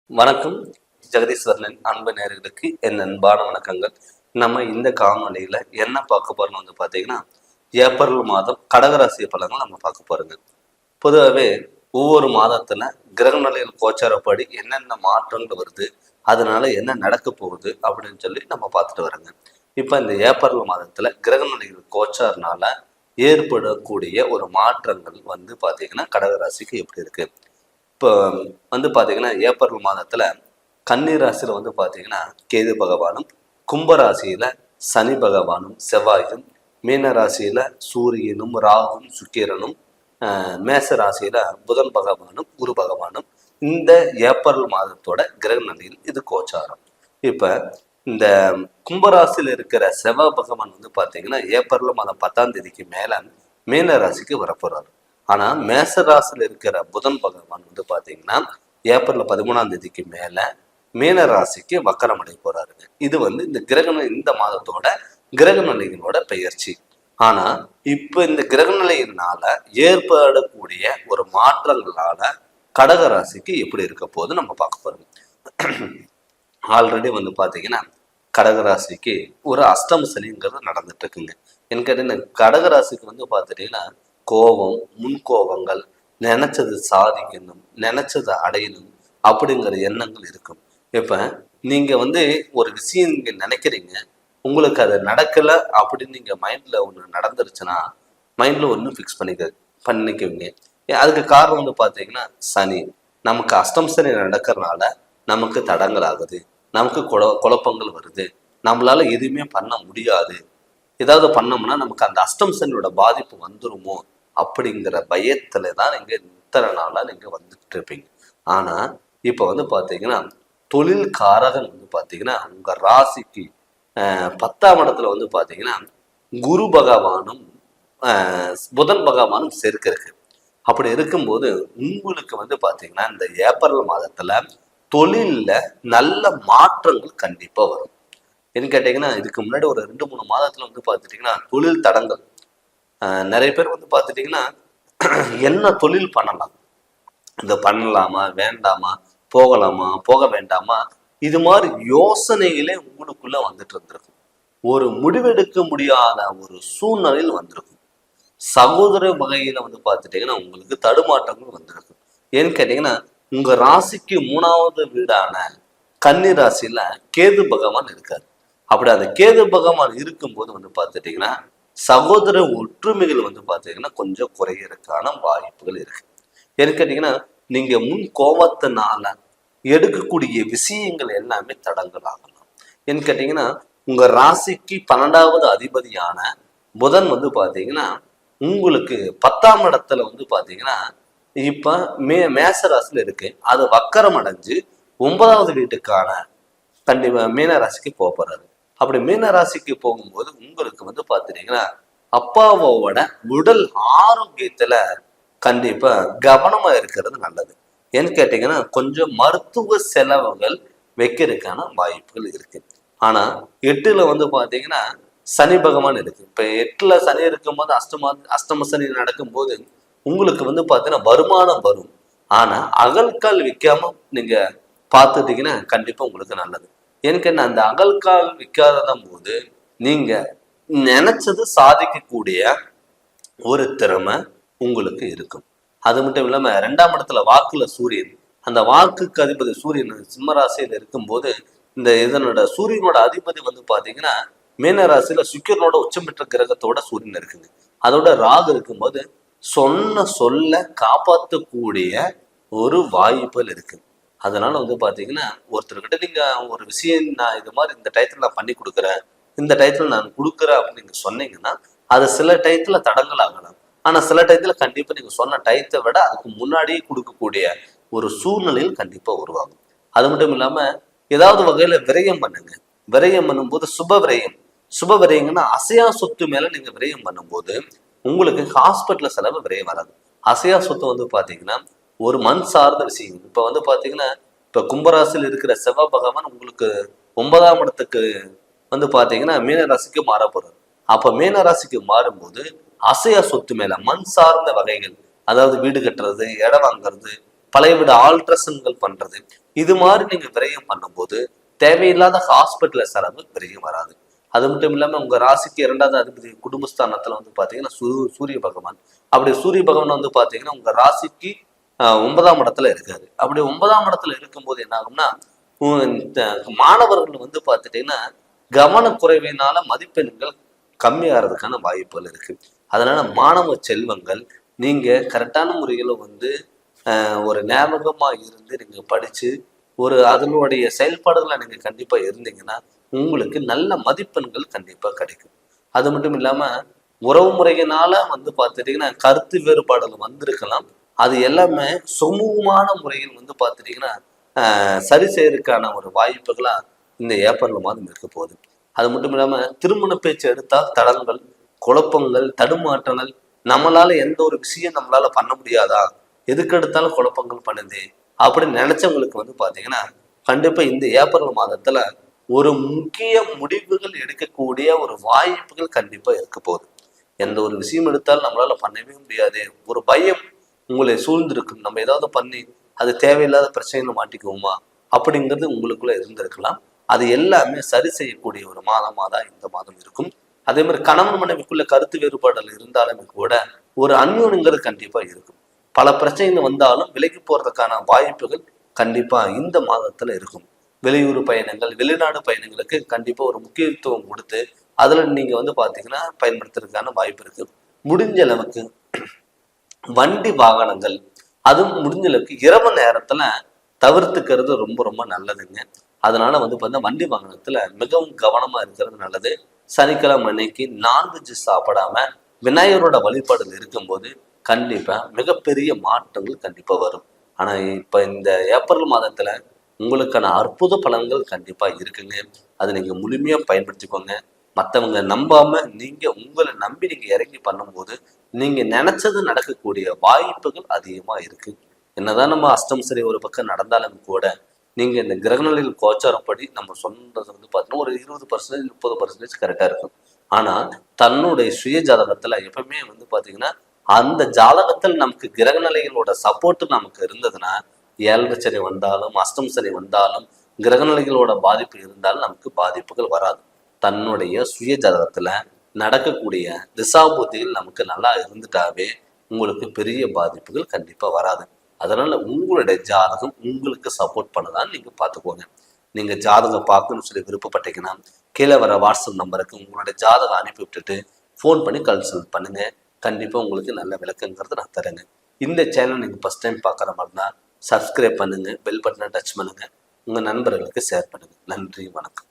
வணக்கம். ஜெகதீஸ்வரனின் அன்பு நேயர்களுக்கு என் அன்பான வணக்கங்கள். நம்ம இந்த காணொலியில என்ன பார்க்க போறோம்னு பார்த்தீங்கன்னா, ஏப்ரல் மாதம் கடகராசி பலன்கள் நம்ம பார்க்க போறோங்க. பொதுவாகவே ஒவ்வொரு மாதத்துல கிரக நிலையில் கோச்சாரப்படி என்னென்ன மாற்றங்கள் வருது, அதனால என்ன நடக்க போகுது அப்படின்னு சொல்லி நம்ம பார்த்துட்டு வரோங்க. இப்போ இந்த ஏப்ரல் மாதத்துல கிரக நிலையில் கோச்சாரனால ஏற்படக்கூடிய ஒரு மாற்றங்கள் பார்த்தீங்கன்னா கடகராசிக்கு எப்படி இருக்கு. இப்போ பார்த்தீங்கன்னா ஏப்ரல் மாதத்துல கன்னி ராசியில பார்த்தீங்கன்னா கேது பகவானும், கும்பராசியில சனி பகவானும் செவ்வாயும், மீன ராசியில சூரியனும் ராகுவும் சுக்கிரனும், மேச ராசியில புதன் பகவானும் குரு பகவானும் இந்த ஏப்ரல் மாதத்தோட கிரக நிலையில் இது கோச்சாரம். இப்ப இந்த கும்பராசியில் இருக்கிற செவ்வாய் பகவான் பார்த்தீங்கன்னா ஏப்ரல் மாதம் 10ஆம் தேதிக்கு மேல மீன ராசிக்கு வரப்போறாரு. ஆனா மேச ராசியில் இருக்கிற புதன் பகவான் பாத்தீங்கன்னா ஏப்ரல் 13ஆம் தேதிக்கு மேல மீன ராசிக்கு வக்கரம் அடைய போறாருங்க. இது இந்த இந்த மாதத்தோட கிரக நிலைகளோட பெயர்ச்சி. ஆனா இப்ப இந்த கிரக நிலையினால ஏற்படக்கூடிய ஒரு மாற்றங்களால கடக ராசிக்கு எப்படி இருக்க போது நம்ம பார்க்க போறோம். ஆல்ரெடி பாத்தீங்கன்னா கடகராசிக்கு ஒரு அஷ்டம சனிங்கிறது நடந்துட்டு இருக்குங்க. எனக்கு கேட்டீங்கன்னா கடகராசிக்கு பார்த்துட்டீங்கன்னா கோபம், முன்கோபங்கள், நினைச்சது சாதிக்கணும், நினைச்சதை அடையணும் அப்படிங்கிற எண்ணங்கள் இருக்கும். இப்ப நீங்க ஒரு விஷயம் நீங்க நினைக்கிறீங்க, உங்களுக்கு அது நடக்கல அப்படின்னு நீங்க மைண்ட்ல ஒண்ணு நடந்துருச்சுன்னா மைண்ட்ல ஒண்ணு ஃபிக்ஸ் பண்ணிக்குவீங்க. அதுக்கு காரணம் பாத்தீங்கன்னா சனி. நமக்கு அஷ்டம் சனி நடக்கிறதுனால நமக்கு தடங்கள் ஆகுது, நமக்கு குழப்பங்கள் வருது, நம்மளால எதுவுமே பண்ண முடியாது, ஏதாவது பண்ணோம்னா நமக்கு அந்த அஷ்டம் சனியோட பாதிப்பு வந்துருமோ அப்படிங்கிற பயத்துல தான் நீங்க இத்தனை நாளா நீங்க வந்துட்டு இருப்பீங்க. ஆனா இப்ப பாத்தீங்கன்னா தொழில் காரகன் பாத்தீங்கன்னா உங்க ராசிக்கு 10ஆம் இடத்துல பாத்தீங்கன்னா குரு பகவானும் புதன் பகவானும் சேர்க்க இருக்கு. அப்படி இருக்கும்போது உங்களுக்கு பாத்தீங்கன்னா இந்த ஏப்ரல் மாதத்துல தொழில்ல நல்ல மாற்றங்கள் கண்டிப்பா வரும். என்ன கேட்டீங்கன்னா இதுக்கு முன்னாடி ஒரு 2-3 மாதத்துல பாத்துட்டீங்கன்னா தொழில் தடங்கள். நிறைய பேர் பார்த்துட்டீங்கன்னா என்ன தொழில் பண்ணலாம், இதை பண்ணலாமா வேண்டாமா, போகலாமா போக வேண்டாமா, இது மாதிரி யோசனைகளே உங்களுக்குள்ள வந்துட்டு இருந்திருக்கும். ஒரு முடிவெடுக்க முடியாத ஒரு சூழ்நிலையில் வந்திருக்கும். சகோதர வகையில பார்த்துட்டீங்கன்னா உங்களுக்கு தடுமாற்றங்கள் வந்திருக்கும். ஏன்னு கேட்டீங்கன்னா உங்க ராசிக்கு 3வது வீடான கன்னி ராசியில கேது பகவான் இருக்காரு. அப்படி அந்த கேது பகவான் இருக்கும்போது பார்த்துட்டீங்கன்னா சகோதர ஒற்றுமைகள் பாத்தீங்கன்னா கொஞ்சம் குறையறதுக்கான வாய்ப்புகள் இருக்கு. ஏன்னு கேட்டீங்கன்னா நீங்க முன் கோபத்தினால எடுக்கக்கூடிய விஷயங்கள் எல்லாமே தடங்கள் ஆகலாம். ஏன்னு கேட்டீங்கன்னா உங்க ராசிக்கு 12வது அதிபதியான புதன் பாத்தீங்கன்னா உங்களுக்கு 10ஆம் இடத்துல பாத்தீங்கன்னா இப்ப மேச ராசியில இருக்கு. அது வக்கரம் அடைஞ்சு 9வது வீட்டுக்கான கண்டிப்பா மீன ராசிக்கு போறாரு. அப்படி மீன ராசிக்கு போகும்போது உங்களுக்கு பாத்துட்டீங்கன்னா அப்பாவோட உடல் ஆரோக்கியத்துல கண்டிப்பா கவனமா இருக்கிறது நல்லது. ஏன்னு கேட்டீங்கன்னா கொஞ்சம் மருத்துவ செலவுகள் வைக்கிறதுக்கான வாய்ப்புகள் இருக்கு. ஆனா 8ல பாத்தீங்கன்னா சனி பகவான் இருக்கு. இப்ப 8ல சனி இருக்கும்போது அஷ்டம சனி நடக்கும்போது உங்களுக்கு பாத்தீங்கன்னா வருமானம் வரும். ஆனா அகல்கால் விற்காம நீங்க பார்த்துட்டீங்கன்னா கண்டிப்பா உங்களுக்கு நல்லது. எனக்கு என்ன அந்த அகல்கால் விற்காத போது நீங்க நினைச்சது சாதிக்கக்கூடிய ஒரு திறமை உங்களுக்கு இருக்கும். அது மட்டும் இல்லாம 2ஆம் இடத்துல வாக்குல சூரியன், அந்த வாக்குக்கு அதிபதி சூரியன் சிம்மராசியில இருக்கும்போது இந்த இதனோட சூரியனோட அதிபதி பாத்தீங்கன்னா மீன ராசியில சுக்கிரனோட உச்சம் பெற்ற கிரகத்தோட சூரியன் இருக்குங்க. அதோட ராகு இருக்கும்போது சொன்ன சொல்ல காப்பாற்றக்கூடிய ஒரு வாய்ப்புகள் இருக்கு. அதனால பாத்தீங்கன்னா ஒருத்தர்கிட்ட நீங்க ஒரு விஷயம் நான் இது மாதிரி இந்த டயத்துல நான் பண்ணி கொடுக்குறேன், இந்த டயத்துல நான் கொடுக்குறேன் அப்படின்னு நீங்க சொன்னீங்கன்னா அது சில டயத்துல தடங்கள் ஆகலாம். ஆனா சில டயத்துல கண்டிப்பா நீங்க சொன்ன டயத்தை விட அதுக்கு முன்னாடியே கொடுக்கக்கூடிய ஒரு சூழ்நிலையில் கண்டிப்பா உருவாகும். அது மட்டும் இல்லாம ஏதாவது வகையில விரயம் பண்ணுங்க. விரயம் பண்ணும்போது சுப விரயங்கன்னா அசையா சொத்து மேல நீங்க விரயம் பண்ணும்போது உங்களுக்கு ஹாஸ்பிட்டல் செலவு விரயம் வராது. அசையா சொத்து பாத்தீங்கன்னா ஒரு மண் சார்ந்த விஷயம். இப்ப பாத்தீங்கன்னா இப்ப கும்பராசியில் இருக்கிற செவ்வாய் பகவான் உங்களுக்கு 9ஆம் இடத்துக்கு பாத்தீங்கன்னா மீன ராசிக்கு மாற போறாரு. அப்ப மீன ராசிக்கு மாறும்போது அசையா சொத்து மேல மண் சார்ந்த வகைகள், அதாவது வீடு கட்டுறது, இடம் வாங்குறது, பழைய வீடு ஆல்ட்ரேஷன்கள் பண்றது, இது மாதிரி நீங்க விரயம் பண்ணும்போது தேவையில்லாத ஹாஸ்பிட்டல செலவு விரயம் வராது. அது மட்டும் இல்லாம உங்க ராசிக்கு 2வது அதிபதி குடும்பஸ்தானத்துல வந்து பாத்தீங்கன்னா சூரிய பகவான். அப்படி சூரிய பகவான் வந்து பாத்தீங்கன்னா உங்க ராசிக்கு 9ஆம் இடத்துல இருக்காரு. அப்படி 9ஆம் இடத்துல இருக்கும்போது என்ன ஆகும்னா மாணவர்கள் வந்து பாத்துட்டீங்கன்னா கவனக்குறைவினால மதிப்பெண்கள் கம்மியாகிறதுக்கான வாய்ப்புகள் இருக்கு. அதனால மாணவ செல்வங்கள் நீங்க கரெக்டான முறையில வந்து ஒரு ஞாபகமா இருந்து நீங்க படிச்சு அதனுடைய செயல்பாடுகளை நீங்க கண்டிப்பா இருந்தீங்கன்னா உங்களுக்கு நல்ல மதிப்பெண்கள் கண்டிப்பா கிடைக்கும். அது மட்டும் இல்லாம உறவு முறையினால வந்து பார்த்துட்டீங்கன்னா கருத்து வேறுபாடுகள் வந்திருக்கலாம். அது எல்லாமே சுமூகமான முறையில் வந்து பார்த்துட்டீங்கன்னா சரி செய்யறதுக்கான ஒரு வாய்ப்புகளா இந்த ஏப்ரல் மாதம் இருக்க போகுது. அது மட்டும் இல்லாம திருமண பேச்சு எடுத்தால் தடங்கள், குழப்பங்கள், தடுமாற்றங்கள், நம்மளால எந்த ஒரு விஷயம் நம்மளால பண்ண முடியாதா, எதுக்கு எடுத்தாலும் குழப்பங்கள் பண்ணுது அப்படின்னு நினைச்சவங்களுக்கு வந்து பாத்தீங்கன்னா கண்டிப்பா இந்த ஏப்ரல் மாதத்துல ஒரு முக்கிய முடிவுகள் எடுக்கக்கூடிய ஒரு வாய்ப்புகள் கண்டிப்பா இருக்க போகுது. எந்த ஒரு விஷயம் எடுத்தாலும் நம்மளால பண்ணவே முடியாது, ஒரு பயம் உங்களை சூழ்ந்திருக்கும். நம்ம ஏதாவது பண்ணி அது தேவையில்லாத பிரச்சனைகளை மாட்டிக்குவோமா அப்படிங்கிறது உங்களுக்குள்ள இருந்திருக்கலாம். அது எல்லாமே சரி செய்யக்கூடிய ஒரு மாதமா தான் இந்த மாதம் இருக்கும். அதே மாதிரி கணவன் மனைவிக்குள்ள கருத்து வேறுபாடுகள் இருந்தாலுமே கூட ஒரு அந்யோன்யங்கிறது கண்டிப்பா இருக்கும். பல பிரச்சனைகள் வந்தாலும் விலகி போறதுக்கான வாய்ப்புகள் கண்டிப்பா இந்த மாதத்துல இருக்கும். வெளியூர் பயணங்கள், வெளிநாடு பயணங்களுக்கு கண்டிப்பா ஒரு முக்கியத்துவம் கொடுத்து அதுல நீங்க வந்து பாத்தீங்கன்னா பயன்படுத்துறதுக்கான வாய்ப்பு இருக்கு. முடிஞ்ச அளவுக்கு வண்டி வாகனங்கள் அதுவும் முடிஞ்ச அளவுக்கு இரவு நேரத்துல தவிர்த்துக்கிறது ரொம்ப ரொம்ப நல்லதுங்க. அதனால வந்து பார்த்தீங்கன்னா வண்டி வாகனத்துல மிகவும் கவனமா இருக்கிறது நல்லது. சனிக்கிழமை அன்னைக்கு நான்வெஜ் சாப்பிடாம விநாயகரோட வழிபாடுகள் இருக்கும்போது கண்டிப்பா மிகப்பெரிய மாற்றங்கள் கண்டிப்பா வரும். ஆனா இப்ப இந்த ஏப்ரல் மாதத்துல உங்களுக்கான அற்புத பலன்கள் கண்டிப்பா இருக்குங்க. அதை நீங்க முழுமையா பயன்படுத்திக்கோங்க. மற்றவங்க நம்பாம நீங்க உங்களை நம்பி நீங்க இறங்கி பண்ணும்போது நீங்க நினைச்சது நடக்கக்கூடிய வாய்ப்புகள் அதிகமா இருக்கு. என்னதான் நம்ம அஷ்டம் சரி ஒரு பக்கம் நடந்தாலும் கூட நீங்க இந்த கிரகநிலையில் கோச்சாரப்படி நம்ம சொல்றது வந்து பார்த்தீங்கன்னா ஒரு 20% 30% கரெக்டா இருக்கும். ஆனா தன்னுடைய சுய ஜாதகத்துல எப்பவுமே வந்து பாத்தீங்கன்னா அந்த ஜாதகத்தில் நமக்கு கிரகநிலைகளோட சப்போர்ட் நமக்கு இருந்ததுன்னா 7 சனி வந்தாலும் அஷ்டம் சனி வந்தாலும் கிரகநிலைகளோட பாதிப்பு இருந்தாலும் நமக்கு பாதிப்புகள் வராது. தன்னுடைய சுய ஜாதகத்துல நடக்கக்கூடிய திசாபுத்திகள் நமக்கு நல்லா இருந்துட்டாவே உங்களுக்கு பெரிய பாதிப்புகள் கண்டிப்பா வராது. அதனால உங்களுடைய ஜாதகம் உங்களுக்கு சப்போர்ட் பண்ணதான்னு நீங்க பார்த்துக்கோங்க. நீங்க ஜாதகம் பார்க்கணும்னு சொல்லி விருப்பப்பட்டீங்கன்னா கீழே வர வாட்ஸ்அப் நம்பருக்கு உங்களுடைய ஜாதகம் அனுப்பி விட்டுட்டு ஃபோன் பண்ணி கன்சல்ட் பண்ணுங்க. கண்டிப்பா உங்களுக்கு நல்ல விளக்கங்கிறது நான் தரேங்க. இந்த சேனல் நீங்க ஃபர்ஸ்ட் டைம் பார்க்குற மாதிரி தான் சப்ஸ்கிரைப் பண்ணுங்க, பெல் பட்டனை டச் பண்ணுங்க, உங்க நண்பர்களுக்கு ஷேர் பண்ணுங்க. நன்றி, வணக்கம்.